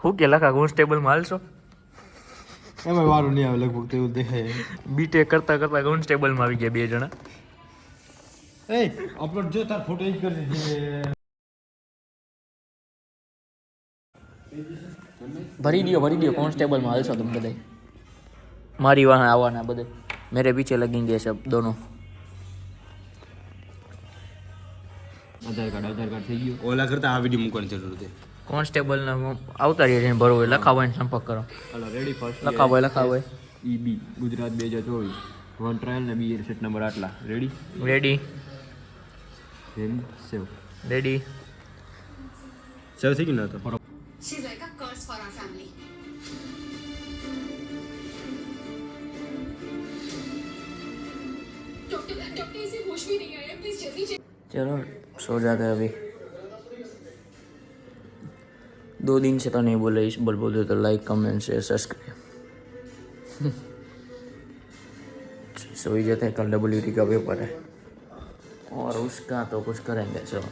હું કે લખા કોન્સ્ટેબલમાં હાલશો એમાં વારું નહીં આવે લગભગ તેવું દેખાય. બીટેક કરતા કરતા કોન્સ્ટેબલમાં આવી ગયા 2 જણા. એ અપલોડ જો તાર ફોટો એજ કરી દે. ભરી દો કોન્સ્ટેબલમાં હાલશો તમે બધા. મારી વાહ આવવાના બધે મેરે પીછે લગેંગે સબ દોનો. આધાર કાર્ડ થઈ ગયું. ઓલા કરતા આ વિડીયો મૂકવાની જરૂર હતી. કોન્સ્ટેબલના આવતા રહીને ભરવો હોય લખાવો હોય સંપર્ક કરો. હાલો રેડી ફર્સ્ટ લખાવો હોય ઈબી ગુજરાત 2024 વન ટ્રાયલ ને બી સેટ નંબર આટલા રેડી રેડી સેવ સેવ થઈ ગયું ને તો She's like a curse for our family. Doctor इसे होश भी नहीं आया प्लीज जल्दी चलो सो जाते हैं अभी 2 दिन से तो नहीं बोले इस बोल तो लाइक कमेंट शेयर सब्सक्राइब. सो ही जाते हैं कल WT का पेपर है और उसका तो कुछ करेंगे चलो.